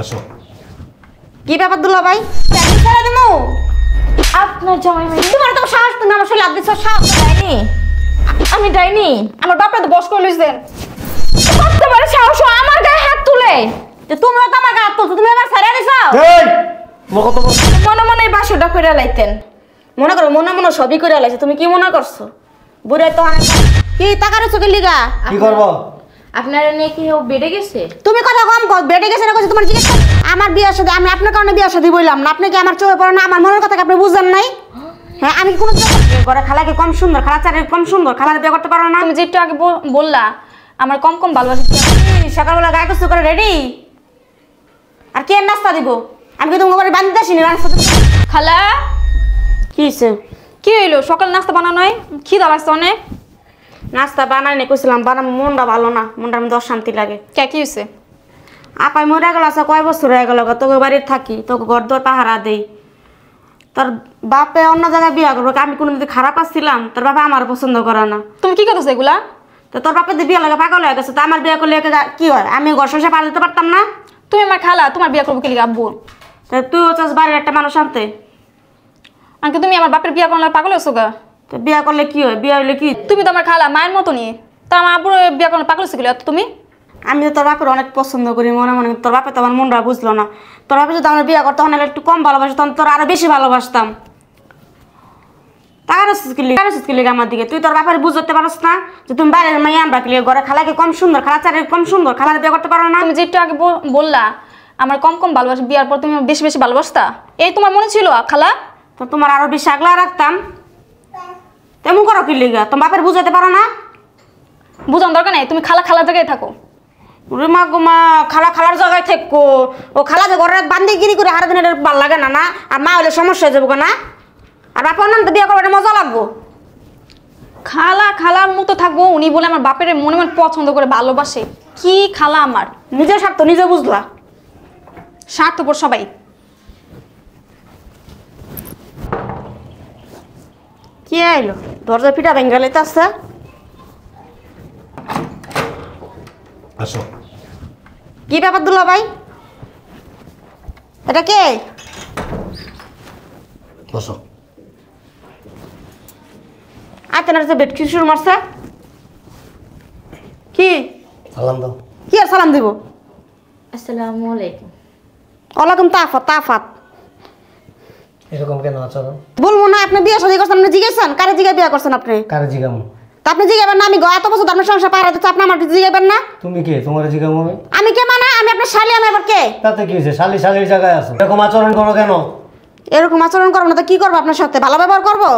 আসো। কি ব্যাপার দুলা ভাই? প্যাকেট ছেড়ে দেবো? আপনার জামাই মানে তোমার তো সাহস, তুমি আমার শরীরে হাত দিচ্ছ, সাহস দেয়নি? আমি দেয়নি? আমার বাপরে তো বস করে লইছেন। করতে পারে সাহস আমার গায়ে হাত তুলে? যে তোমরা তো আমার গায়ে হাত তুলছো, তুমি আমার ছেড়ে দিছো? এই তোমার কত বড়? মনে মনে এই বাসুটা কইরা লাইতেন। মনে করো মনে মনে সবই কইরা লাইছে, তুমি কি মনে করছো? বুড়াই তো অনেক কি টাকা রয়েছে কি লিগা? কি করব? আপনারা নিয়ে কি ও বেড়ে গেছে? তুমি কথা কম কর, বেড়ে গেছে না কইছো তোমার জিজ্ঞেস কর। আমার বিয়ার সাথে আমি আপনার কারণে বিয়ার সাথে বললাম না, আপনি কি আমার চোখে পড়ে না? আমার মনের কথা কি আপনি বুঝেন নাই? হ্যাঁ আমি কোন করে খালাকে কম সুন্দর, খালা চারে কম সুন্দর, খালাকে বিয়ে করতে পারো না? তুমি যে একটু আগে বললা আমার কম কম ভালোবাসা। সকালবেলা গায়ে কষ্ট করে রেডি আর কে নাস্তা দিব? আমি কি তোমাকে বান্ধতে আসিনি নাস্তা? খালা কি হয়েছে? কি হইলো? সকাল নাস্তা বানানো হয়, খিদা লাগছে অনেক। নাস্তা বানাই নি কইছিলাম, বানাম মনটা ভালো না, মনটার মধ্যে অশান্তি লাগে। কে কি হয়েছে? আপাই মরে গেল, আছে কয় বছর হয়ে গেল, তোকে বাড়ির থাকি, তোকে ঘর দর পাহারা দেই। তোর বাপে অন্য জায়গায় বিয়া করবো, আমি কোনো যদি খারাপ আসছিলাম? তোর বাপে আমার পছন্দ করে না। তুমি কি করতেছো এগুলা? তো তোর বাপে বিয়ে লাগে পাগল হয়ে গেছে, তো আমার বিয়ে করলে কি হয়? আমি ঘর সংসার পার দিতে পারতাম না? তুমি আমার খালা, তোমার বিয়ে করবো কি লিগা আব্বু? তা তুইও চাস বাড়ির একটা মানুষ আনতে? আঙ্কে তুমি আমার বাপের বিয়ে করলে পাগল হয়েছো গা? তো বিয়া করলে কি হয়? বিয়া হইলে কি? তুমি তো আমার খালা, মায়ের মতো নিয়ে, তা আমার আব্বুর বিয়ে করলে পাগল হয়েছে গেলে তুমি? আমি তো তোর বাপের অনেক পছন্দ করি মনে মনে, তোর বাপে তো আমার মনটা বুঝলো না। তোর বাপে যদি আমার বিয়ে করতে হলে একটু কম ভালোবাসি, তখন তোর আরো বেশি ভালোবাসতাম। টাকার লিগে আমার দিকে তুই তোর বাপের বুঝতে পারস না যে তুমি বাইরের মাইয়া আনবা কি লিগে? ঘরে খালাকে কম সুন্দর, খালা চারে কম সুন্দর, খালাকে বিয়ে করতে পারো না? তুমি যে একটু আগে বললা আমার কম কম ভালোবাসা, বিয়ার পর তুমি বেশি বেশি ভালোবাসতা, এই তোমার মনে ছিল খালা? তো তোমার আরো বেশি আগলা রাখতাম। তেমন করো কি লিগা? তোমার বাপের বুঝাতে পারো না? বুঝানোর দরকার নেই, তুমি খালা খালা জায়গায় থাকো। ওরে মা গো মা, খালা খালার জায়গায় থাকো। ও খালা যে ঘরে বান্দিগিরি করে হারা দিন ভালো লাগে না? না আর মা হলে সমস্যা হয়ে যাবো না? আর বাপের নাম তো বিয়ে করবে মজা লাগবো। খালা খালার মতো থাকবো, উনি বলে আমার বাপের মনে মনে পছন্দ করে ভালোবাসে। কি খালা আমার? নিজের স্বার্থ নিজে বুঝলা, স্বার্থপর সবাই। কি আইলো? দরজা পিঠা ভেঙ্গে লাইতে আসছে। আসো। কি ব্যাপার দুলা ভাই? এটা কে? বসো। আতেনার যে বেড শুরু মারছে কি? সালাম দাও। কি আর সালাম দিব? আসসালামু আলাইকুম। ওয়ালাইকুম তাফাত তাফাত। এরকম কেন আচরণ? বলবো না আপনি বিয়ে শাদী করছেন? আপনি জিজ্ঞেসেন কারে জিজ্ঞাসা বিয়ে করছেন আপনি? কারে জিগামু? তা আপনি জিজ্ঞাবেন না? আমি এত বছর আপনার সংসার পাহারা দিচ্ছি, আপনি আমার জিজ্ঞাবেন না? তুমি কে? তোমার জিগামু আমি? আমি কে মানে? আমি আপনার শালি, আমি আবার কে? তাতে কি হয়েছে? শালি শালির জায়গায় আছো, এরকম আচরণ করো কেন? এরকম আচরণ করবো না তো কি করবো? আপনার সাথে ভালো ব্যবহার করবো?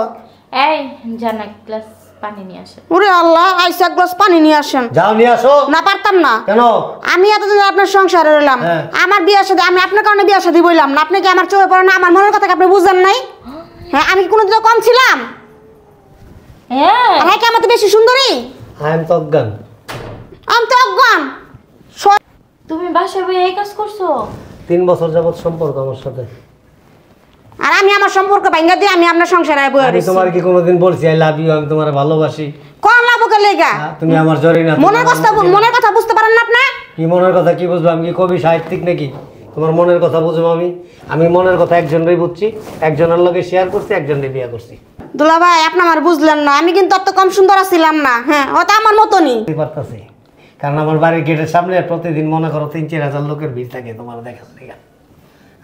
এই জানা গ্লাস পানি নিয়ে আসে। ওরে আল্লাহ, আইসা এক গ্লাস পানি নিয়ে আসেন। যাও নিয়ে আসো। না পারতাম না। কেন? আমি এতদিন আপনার সংসারে রইলাম, হ্যাঁ। আমার বিয়ের সাথে আমি আপনার কারণে বিয়ের সাথে বললাম না, আপনি কি আমার চোখে পড়ে না? আমার মনের কথা কি আপনি বুঝেন নাই? হ্যাঁ আমি কি কোনোদিন কম ছিলাম? হ্যাঁ হ্যাঁ কি আমার তো বেশি সুন্দরী? আই এম তো অজ্ঞান। আমি তো অজ্ঞান। তুমি বাসায় বই এই কাজ করছো? 3 বছর যাবত সম্পর্ক আমার সাথে। আর আমি আমার সম্পর্ক ভাঙ্গা দিয়ে আমি আপনার সংসারে বই আমি তোমার কি কোনোদিন বলছি আই লাভ ইউ, আমি তোমার ভালোবাসি? কোন লাভকে লেগা? তুমি আমার জরিনা। মনের কথা বুঝতে পারেন না আপনি? কি মনের কথা কি বুঝবো? আমি কি কবি সাহিত্যিক নাকি তোমার মনের কথা বুঝবো? আমি মনের কথা একজনেরই বুঝছি, একজনের লগে শেয়ার করছি, একজনের বিয়ে করছি। দুলা ভাই আপনি আমার বুঝলেন না, আমি কিন্তু অত কম সুন্দর ছিলাম না। হ্যাঁ ও তো আমার মতনই পারতাছি, কারণ আমার বাড়ির গেটের সামনে প্রতিদিন মনে করো 3-4 হাজার লোকের ভিড় থাকে তোমার দেখার থেকে।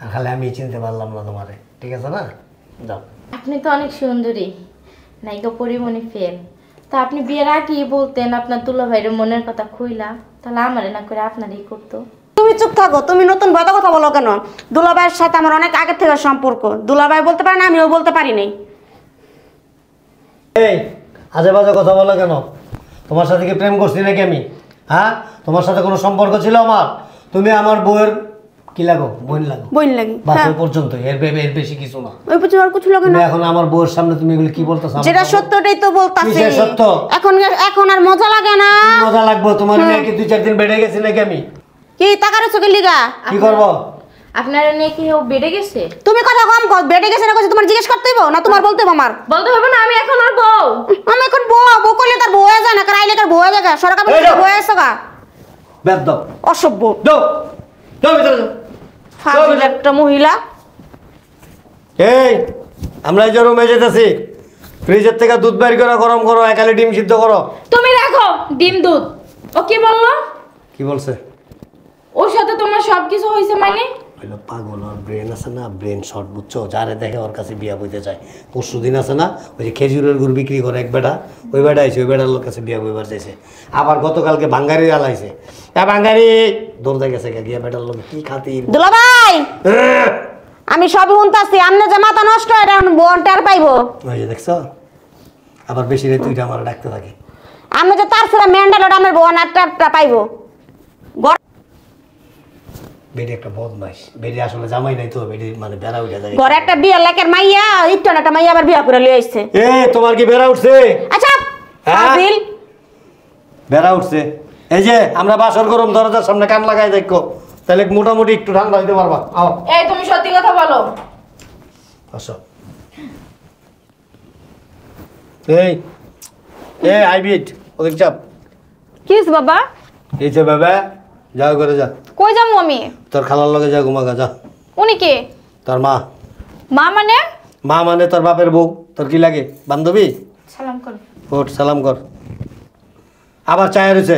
আর খালি আমি চিনতে পারলাম না তোমারে, ঠিক আছে না? যাও। আপনি তো অনেক সুন্দরী, নায়িকা পরিমণি ফেল। তা আপনি বিয়ের আগেই বলতেন আপনার দুলা ভাইয়ের মনের কথা খুইলা, তাহলে আমারে না করে আপনারই করতো। তুমি চুপ থাকো, তুমি নতুন বড় কথা বলো কেন? দুলাভাইয়ের সাথে আমার অনেক আগে থেকে সম্পর্ক, দুলাভাই বলতে পারে না, আমিও বলতে পারি নাই। এই আজে বাজে কথা বলো কেন? তোমার সাথে কি প্রেম করছি নাকি আমি? হ্যাঁ তোমার সাথে কোনো সম্পর্ক ছিল আমার? তুমি আমার বউয়ের কি লাগো? বোন লাগো। বোন লাগি বাস ওই পর্যন্ত, এর বেশি কিছু না। ওই কিছু আর কিছু লাগে না। এখন আমার বউয়ের সামনে তুমি এগুলো কি বলতেছ? যেটা সত্যটাই তো বলতাছি। কিসের সত্য? এখন আর মজা লাগে না। মজা লাগবে তোমার নাকি? 2-4 দিন বেড়ে গেছি নাকি আমি? কি টাকার চোখে লিগা? কি করব? আপনারা নিয়ে কি ও বেড়ে গেছে? তুমি কথা কম কর, বেড়ে গেছে না কইছে তোমার জিজ্ঞেস করতে হইব না তোমার বলতে হইব? আমার বলতে হবে না, আমি এখন আর বউ। আমি এখন বউ কইলে তার বউ হয়ে যায় না, কার আইলে কার বউ হয়ে যায়? সরকার বলে বউ হয়ে গা। ব্যাপ দাও অসভ্য দাও দাও ভিতরে যাও ফাজিল একটা মহিলা। এই আমরা এই যে রুমে যেতেছি ফ্রিজের থেকে দুধ বের করে গরম করো একালে ডিম সিদ্ধ করো। তুমি রাখো ডিম দুধ। ও কি বললো? কি বলছে? ওর সাথে তোমার সবকিছু হয়েছে মানে? হইলো পাগল, ওর ব্রেন আছে না, ব্রেন শর্ট, বুঝছো? যারে দেখে ওর কাছে বিয়া বইতে চায়। পরশু দিন আছে না, ওই যে খেজুরের গুড় বিক্রি করে এক বেটা, ওই বেটা আইছে, ওই বেটার লোক কাছে বিয়া বইবার চাইছে। আবার গতকালকে ভাঙ্গারি আলাইছে, ভাঙ্গারি দৌড়তে গেছে গিয়া বেটার লোক কি খাতির। দুলাভাই আমি সব শুনতাছি, আমনে যে মাথা নষ্ট এটা বোন টের পাইবো। ওই যে দেখছো, আবার বেশি রে তুইটা আমার ডাকতে থাকে। আমনে যে তার সাথে মেন্টাল ওটা আমার বোন একটা পাইবো। বেডি একটা বদমাইশ, বেডি আসলে জামাই নাই তো, বেডি মানে বেড়া উঠে যায়। ঘরে একটা বিয়ে লেকের মাইয়া, ইটন একটা মাইয়া আবার বিয়া করে লিয়ে আইছে। এ তোমার কি বেড়া উঠছে? আচ্ছা ফাজিল বেড়া উঠছে। এই যে আমরা বাসর গরম দরজার সামনে কান লাগাই দেখো, তাহলে মোটামুটি একটু ঠান্ডা হইতে পারবা। আও এই তুমি সত্যি কথা বলো। আসো। এই এই আইবিট ওদিক চাপ। কি হইছে বাবা? এই যে বাবা যাও করে যা। কই যামু আমি? তোর খালার লগে যা, ঘুমাগা যা। উনি কে? তোর মা। মা মানে? মা মানে তোর বাপের বউ। তোর কি লাগে, বান্ধবী? সালাম করো। ওঠ সালাম কর। আবার চায় রয়েছে।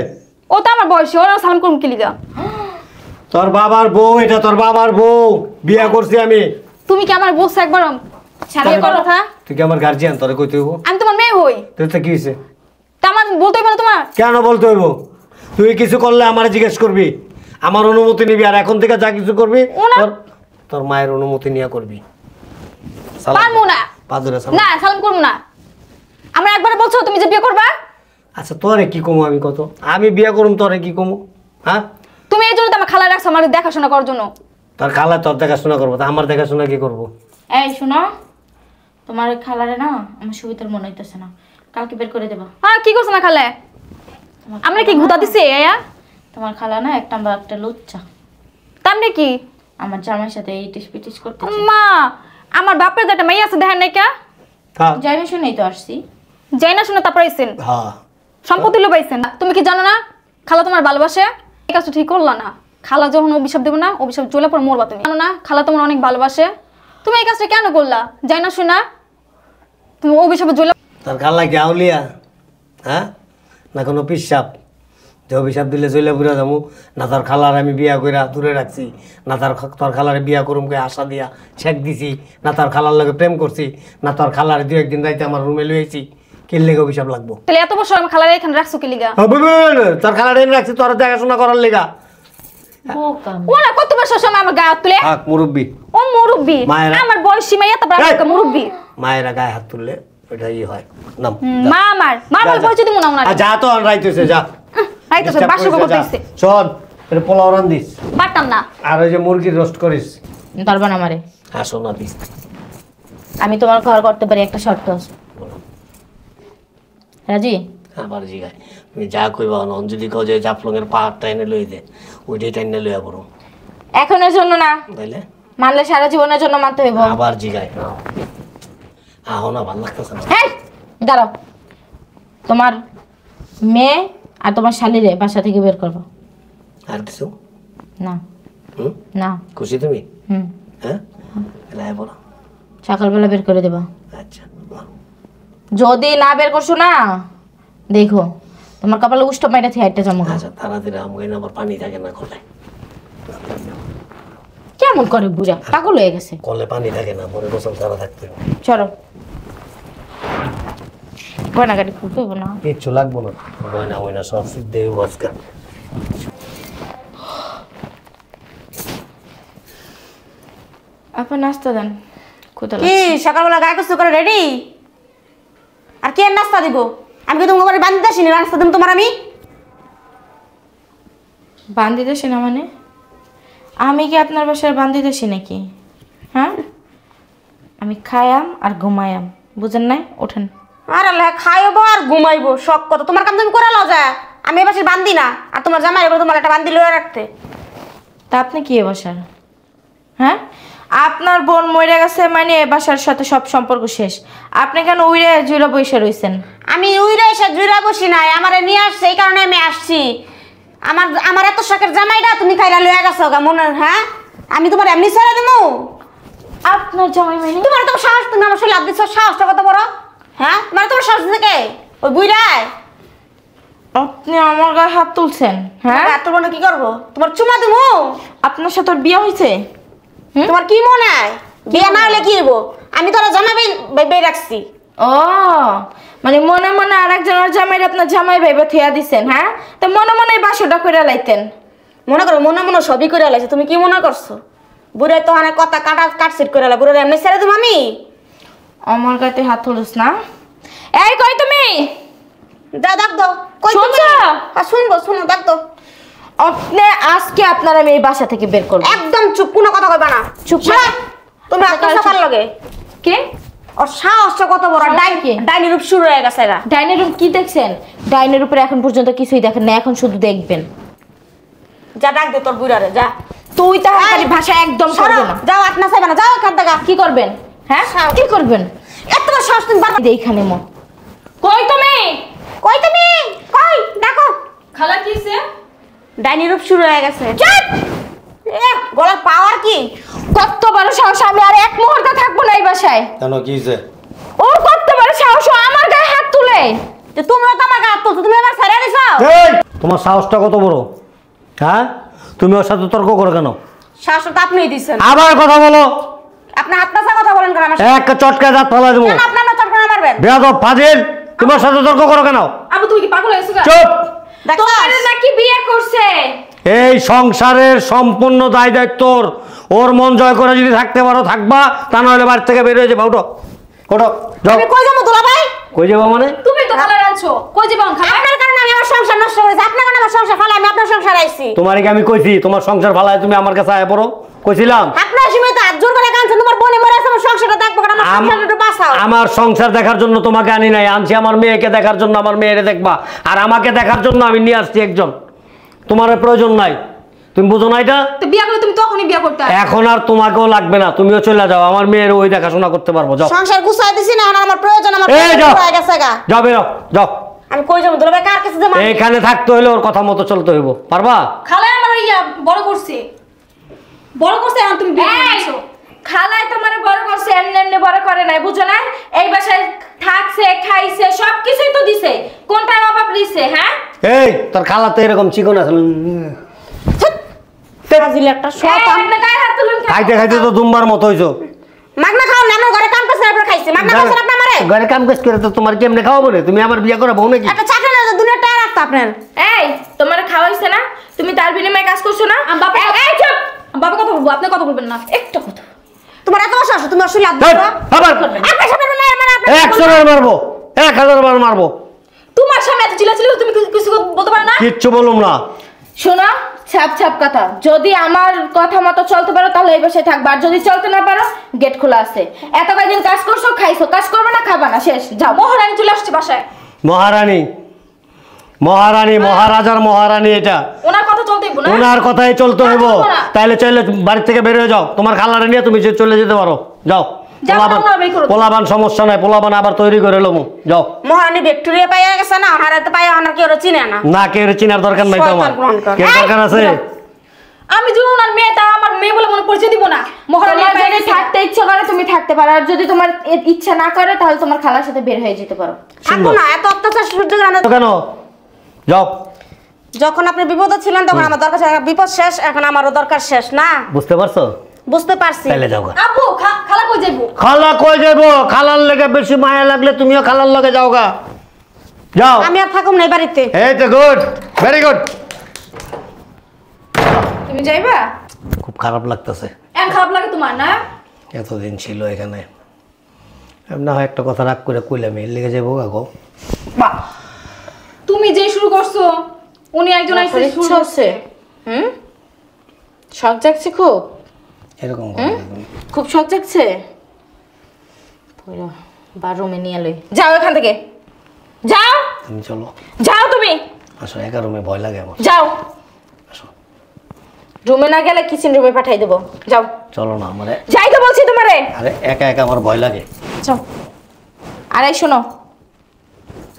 ও তো আমার বয়সী, ওরা সালাম করুন কি লিগা? তোর বাবার বউ, এটা তোর বাবার বউ, বিয়া করছি আমি। তুমি কি আমার বসে একবার ছাড়িয়ে করো কথা? তুই কি আমার গার্জিয়ান, তোরে কইতে হইব? আমি তোমার মেয়ে হই। তোর তো কি হয়েছে? তা আমার বলতে হইব না তোমার? কেন বলতে হইব? তুই কিছু করলে আমার জিজ্ঞেস করবি, আমার অনুমতি নিবি, আর এখন থেকে যা কিছু করবি তোর মায়ের অনুমতি নিয়ে করবি। পারবো না। পাদরে সালাম। না সালাম করবো না। আমরা একবার বলছো তুমি যে বিয়ে করবা। আচ্ছা তোরে কি কমু আমি, কত আমি বিয়ে করুম, তোরে কি কমু? হ্যাঁ তুমি এই জন্য তো আমার খালা রাখছো আমার দেখাশোনা করার জন্য। তোর খালা তোর দেখাশোনা করবো, তা আমার দেখাশোনা কি করবো? এই শোনো, তোমার ওই খালারে না আমার সুবিধার মনে হইতেছে না, কালকে বের করে দেবা। হ্যাঁ কি করছো না খালে? আমরা কি গুতা দিছি এয়া? তোমার খালা না একটা বা একটা লুচ্চা, তামনে কি? আমার জামাইয়ের সাথে ইটিস পিটিস করতে মা আমার বাপের যেটা মাইয়া আছে দেখেন নাই কা? হ্যাঁ যাই না শুনেই তো আসছি। যাই না শুনে তারপর আইছেন হ্যাঁ সম্পত্তি লো পাইছেন। তুমি কি জানো না খালা তোমার ভালোবাসে? এই কাজটা ঠিক করলা না। খালা যখন অভিশাপ দেবো না, অভিশাপ জ্বলে পড়ে মরবা। তুমি জানো না খালা তোমার অনেক ভালোবাসে? তুমি এই কাজটা কেন করলা? যাই না শুনা তুমি অভিশাপে জ্বলে। তোর খালা কি আউলিয়া? হ্যাঁ না কোনো পিসাব যে অভিশাপ দিলে চলে পুরা যাবো? না তোর খালার আমি বিয়া কইরা দূরে রাখছি, না তোর খালারে বিয়া করুম কে আশা দিয়া ছেক দিছি, না তোর খালার লগে প্রেম করছি, না তোর খালার দু একদিন রাইতে আমার রুমে লইছি। কি লেগে অভিশাপ লাগবো? তাহলে এত বছর আমার খালারে এখানে রাখছো কি লিগা? তোর খালার এনে রাখছি তোর দেখাশোনা করার লেগা। বোকা ওরা কত বছর সময় আমার গায়ে হাত তুলে? থাক মুরব্বী, ও মুরব্বি মায়েরা। আমার বয়সী মাইয়া তারপর আমাকে মুরব্বি। মায়েরা গায়ে হাত তুললে ওটা ই হয়। নাম মা আমার মা আমার পরিচয় দিব না ওনার। যা তো রাইতেছে যা। তাই তো Disturb বাসর করিস না, করতেছে। যা। শোন এটা পোলাও রান্দিস, পারতাম না। আর ওই যে মুরগির রোস্ট করিস। ধরবা না আমারে। হাসো না দিস। আমি তোমার ঘর করতে পারি, একটা শর্ত আছে। রাজি? আবার জিগায় তুমি যা কইবা না, যদি কও যে জাফলংয়ের পাহাড়টা এনে লই দে, ওইটাই টাইনে লইয়া পড়ো। এখনের জন্য না, তাইলে মানলে সারা জীবনের জন্য মানতে হইব। আবার জিগায় আহো না, ভালো লাগতেছে না। হ্যাঁ দাঁড়াও, তোমার মেয়ে আর তোমার শালিরে বাসা থেকে বের করবো। আর কিছু না হুম না। খুশি তুমি? হুম হ্যাঁ লাই বলো। সকালবেলা বের করে দেবা। আচ্ছা যদি না বের করছো না, দেখো তোমার কপালে উষ্ঠ মাইটা থেকে হাইটটা জমা। আচ্ছা তাড়াতাড়ি আমগাই না, আবার পানি থাকে না কলে। কেমন করে বুঝা, পাগল হয়ে গেছে। কলে পানি থাকে না, পরে গোসল ছাড়া থাকতে হবে। চলো গয়নাগাড়ি খুলতে হইব না। কিচ্ছু লাগবো না, গয়না গয়না সব সিদ্ধ হইব আজকে। আপনার নাস্তা দেন, কোথায় কি সকালবেলা গায়ে কষ্ট করে রেডি? আর কি নাস্তা দিব? আমি কি তোমার বান্ধি আসিনি নাস্তা দিব তোমার? আমি বান্দিদেশি না মানে? আমি কি আপনার বাসার বান্দিদেশি নাকি? হ্যাঁ, আমি খায়াম আর ঘুমায়াম, বুঝেন নাই? ওঠেন। আর আল্লাহ খাইবো আর ঘুমাইবো, শখ কত তোমার কাম তুমি করে লও যায়। আমি এবার বান্ধি না, আর তোমার জামাই এবার তোমার একটা বান্ধি লয়ে রাখতে। তা আপনি কি এ বাসার? হ্যাঁ, আপনার বোন মরে গেছে মানে এ বাসার সাথে সব সম্পর্ক শেষ। আপনি কেন উইরে জুইরা বসে রইছেন? আমি উইরে এসে জুইরা বসি নাই, আমারে নিয়ে আসছে এই কারণে আমি আসছি। আমার এত শখের জামাইটা তুমি খাইরা লয়ে গেছো গা মনে, হ্যাঁ? আমি তোমার এমনি ছেড়ে দেবো? আপনার জামাই মানে? তোমার তো সাহস, তুমি আমার শরীরে হাত দিচ্ছ, সাহসটা কত বড়, হ্যাঁ? মানে তোমার সাহস থেকে ওই বুইড়ায় আপনি আমার গায়ে হাত তুলছেন, হ্যাঁ? হাত তুলবো না কি করবো? তোমার চুমা দেবো? আপনার সাথে ওর বিয়ে হয়েছে? তোমার কি মনে হয় বিয়ে না হলে কি হবো? আমি তোরা জামাই ভাই রাখছি। ও মানে মনে মনে আরেকজনের জামাই আপনার জামাই ভাইবে থিয়া দিছেন, হ্যাঁ? তো মনে মনে বাসটা করে লাইতেন। মনে করো মনে মনে সবই করে লাইছে, তুমি কি মনে করছো? বুড়াই তো অনেক কথা কাটছিট করে লাই, বুড়াই এমনি ছেড়ে দেবো আমি? আমার গাতে হাত তুলিস না। এই কই তুমি? যা ডাক দাও। কই তুমি? শুনছো? শুনবো, শুনো, ডাক দাও। আপনি আজকে আপনার আমি এই বাসা থেকে বের করব। একদম চুপ, কোনো কথা কইবা না। চুপ না, না। তুমি আজকে সকাল লগে কে? ওর সাহসটা কত বড়, কে? ডাইনি রূপ শুরু হয়ে গেছে এরা। ডাইনের রুম কি দেখছেন? ডাইনের উপরে এখন পর্যন্ত কিছুই দেখেন না, এখন শুধু দেখবেন। যা ডাক দে তোর বুড়ারে, যা। তুই তাড়াতাড়ি ভাষা একদম করবে না। যাও, আট না চাইবে না, যাও এখান থেকে। কি করবেন, হ্যাঁ? কি করবেন? এত বড় সাহস তুমি বাড়া। এইখানে মো কই তুমি? কই তুমি? কই ডাকো। খালা কিছে? ডাইনি রূপ শুরু হয়ে গেছে। চুপ! গলার পাওয়ার কি? কত বড় সাহস! আমি আর এক মুহূর্ত থাকবো না এই বাসায়। কেন কি হয়েছে? ওর কত বড় সাহস, ও আমার গায়ে হাত তুলে। যে তোমরা তো আমার গায়ে তুলছো, তুমি আমার ছেড়ে দিছো। এই তোমার সাহসটা কত বড়, হ্যাঁ? তুমি ওর সাথে তর্ক করো কেন? সাহসটা আপনিই দিছেন। আবার কথা বলো। আপনি হাত পাশা কথা বলেন কেন আমার সাথে? এক চটকায় দাঁত ফালাই দেবো। কেন আপনি আমার চটকনা মারবেন? বেয়াদব ফাজিল, তোমার সাথে তর্ক করো কেন? আবু তুমি কি পাগল হয়েছো? চুপ! তোমার নাকি বিয়ে করছে? এই সংসারের সম্পূর্ণ দায় দায়িত্ব ওর মন জয় করে যদি থাকতে পারো থাকবা, তা নাহলে বাড়ি থেকে বের হয়ে যাবে। উঠো ওঠো, যাও। আমি কই যাবো দুলা ভাই? কই যাবো মানে? তুমি তো খালা আনছো, কই যাবেন খালা? আপনার কারণে আমি আমার সংসার নষ্ট করেছি, আপনার কারণে আমার সংসার ফালাই, আমি আপনার সংসার আইছি। তোমার কি আমি কইছি তোমার সংসার ফালায় তুমি আমার কাছে আয় পড়ো? কইছিলাম? আপনার সময় তো হাত জোর করে কাঁদছেন, তোমার বোনে মরে আছে, আমার সংসারটা দেখবো কেন? আমার সংসারটা একটু বাঁচাও। আমার সংসার দেখার জন্য তোমাকে আনি নাই, আনছি আমার মেয়েকে দেখার জন্য। আমার মেয়েরে দেখবা, আর আমাকে দেখার জন্য আমি নিয়ে আসছি একজন। তোমার প্রয়োজন নাই, তুমি বুঝো না এটা? তো বিয়ে করলে তুমি তখনই বিয়ে করতে। এখন আর তোমাকেও লাগবে না, তুমিও চলে যাও। আমার মেয়ের ওই দেখাশোনা করতে পারবো। যাও। সংসার গুছাই দিছি না, এখন আমার প্রয়োজন, আমার এই যাও, হয়ে গেছে গা। যাও বেরো, যাও। আমি কই যাবো দুলা ভাই? কার কাছে যাবো? এইখানে থাকতে হলে ওর কথা মতো চলতে হইব, পারবা? খালা আমার বড় করছে, এখন তুমি বিয়ে করছো। খালাই তোমারে বড় করছে, এমনি এমনি বড় করে নাই, বুঝো না? এই বাসায় থাকছে, খাইছে, সবকিছুই তো দিছে। কোনটা অভাব দিছে, হ্যাঁ? এই তোর খালা তো এরকম চিকন আছে। ফাজিল একটা শয়তান। আপনি গায়ে হাত তুলুন কেন? খাইতে খাইতে তো দুম্বার মতো হইছো। মাগনা খাও না, আমার ঘরে কাম করছে আপনার খাইছে। মাগনা খাওছেন আপনি আমারে? ঘরে কাম কাজ করে তো তোমার কেমনে খাওয়াবো না? তুমি আমার বিয়ে করা বউ নাকি? একটা চাকরি না, দুনিয়া টায়ার রাখতো আপনার। এই তোমার খাওয়াইছে না? তুমি তার বিনিময়ে কাজ করছো না? এই চুপ! বাবা কথা বলবো, আপনি কথা বলবেন না। একটা কথা। তোমার এত বছর আছে, তুমি আসলে লাভ ধ্যাৎ, দিছো? আবার আপনার সামনে মেয়ে মানে আপনার 100 বার মারবো, 1000 বার মারবো। তোমার সামনে এত চিল্লাচিল্লি তুমি কিছু বলতে পারো না? কিচ্ছু বলুম না। শোনো, ছাপ ছাপ কথা। যদি আমার কথা মতো চলতে পারো তাহলে এই বাসায় থাকবা, আর যদি চলতে না পারো গেট খোলা আছে। এত কয়েকদিন কাজ করছো, খাইছো, কাজ করবে না, খাবা না, শেষ। যাও। মহারানী চলে আসছে বাসায়। মহারানী, মহারানী, মহারাজার মহারানী এটা। ওনার কথা চলতেই না। ওনার কথাই চলতে হইব। চলবো না। তাইলে চলে বাড়ি থেকে বের হয়ে যাও। তোমার খালারে নিয়ে তুমি চলে যেতে পারো, যাও। যাও, ওনারা বের করো। পোলাবান সমস্যা নাই, পোলাবান আবার তৈরি করে লমু, যাও। মহারানী ভিক্টোরিয়া পাইয়া গেছে না, হারাতে পাইয়া হানার কি ওরা চিনে না। না, কেউ চিনার দরকার নাই তো আমার। শয়তান গ্রহণ কর। কেউ দরকার আছে? আমি যদি ওনার মেয়ে, তা আমার মেয়ে বলে মনে পরিচয় দিব না। মহারানী যদি থাকতে ইচ্ছা করে তুমি থাকতে পারো, আর যদি তোমার ইচ্ছা না করে তাহলে তোমার খালার সাথে বের হয়ে যেতে পারো। থাকবো না, এত অত্যাচার সহ্য করে না। তো কেন? যাও। যখন আপনি বিপদে ছিলেন তখন আমার দরকার ছিল, বিপদ শেষ, এখন আমারও দরকার শেষ না। বুঝতে পারছো? বুঝতে পারছি। তাইলে যাও। আব্বু খালা কই যাইবো? খালা কই যাইবো? খালার লেগে বেশি মায়া লাগলে তুমিও খালার লগে যাও গা, যাও। আমি আর থাকুম না এই বাড়িতে। এই তো গুড, ভেরি গুড। তুমি যাইবা? খুব খারাপ লাগতেছে। এমন খারাপ লাগে তোমার না? এতদিন ছিল এখানে, না হয় একটা কথা রাগ করে কইলাম, এর লেগে যাবো গা গো। বাহ, তুমি যে শুরু করছো, উনি একজন আইছে শুরু করছে। শখ জাগছে খুব? এরকম খুব শখ জাগছে? বা রুমে নিয়ে লই যাও, এখান থেকে যাও। তুমি চলো, যাও তুমি। আসো, একা রুমে ভয় লাগে আমার। যাও। আসো। রুমে না গেলে কিচেন রুমে পাঠাই দেবো, যাও। চলো না, আমারে যাই তো বলছি তোমারে। আরে একা একা আমার ভয় লাগে। যাও। আরে শোনো,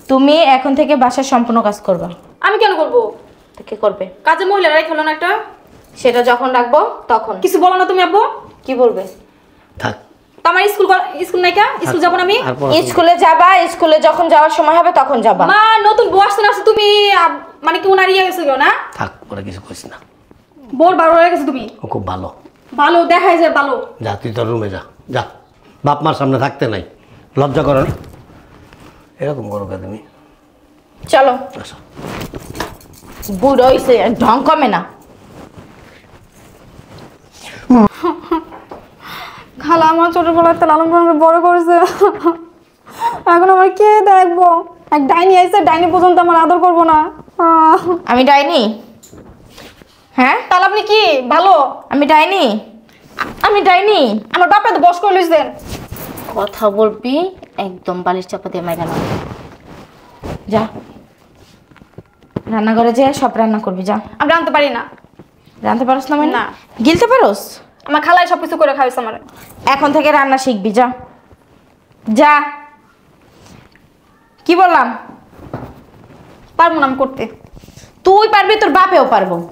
তুমি এখন থেকে বাসার সম্পূর্ণ কাজ করবা। আমি কেন করব? তো কে করবে? কাজে মহিলা রাখলো না একটা? সেটা যখন রাখবো তখন। কিছু বলো না তুমি আব্বু? কি বলবে? থাক তো আমার স্কুল নাই কা? স্কুল যাবো না আমি? আর পড়াশোনা- স্কুলে যাবা, স্কুলে যখন যাওয়ার সময় হবে তখন যাবা। মা নতুন বউ আসতে না আসতে তুমি মানে কি উনার ইয়ে গেছে না? থাক, ওরা কিছু কইস না। বোর বার হয়ে গেছে তুমি। ও খুব ভালো। ভালো দেখায় যে ভালো। যা তুই তোর রুমে যা, যা। বাপ মার সামনে থাকতে নাই, লজ্জা করো না? এরকম করো কে তুমি? চলো। আসো। বুড়ো হইছে, ঢং কমে না। খালা আমার ছোটবেলাতে লালন পালন করে বড় করেছে, এখন আমার কে দেখবো? এক ডাইনি আইছে, ডাইনি পর্যন্ত আমার আদর করবো না। আমি ডাইনি? হ্যাঁ, তাহলে আপনি কি ভালো? আমি ডাইনি? আমি ডাইনি? আমার বাপে তো বস করে লইছেন। কথা বলবি একদম বালিশ চাপা দিয়ে মাইরা না। যা রান্নাঘরে যে সব রান্না করবি, যা। আমি রাঁধতে পারি না। রাঁধতে পারোস না? মানে না। গিলতে পারোস? আমার খালাই সবকিছু করে খাওয়াইছে আমার। এখন থেকে রান্না শিখবি, যা যা। কি বললাম? পারবো না আমি করতে। তুই পারবি, তোর বাপেও পারবো।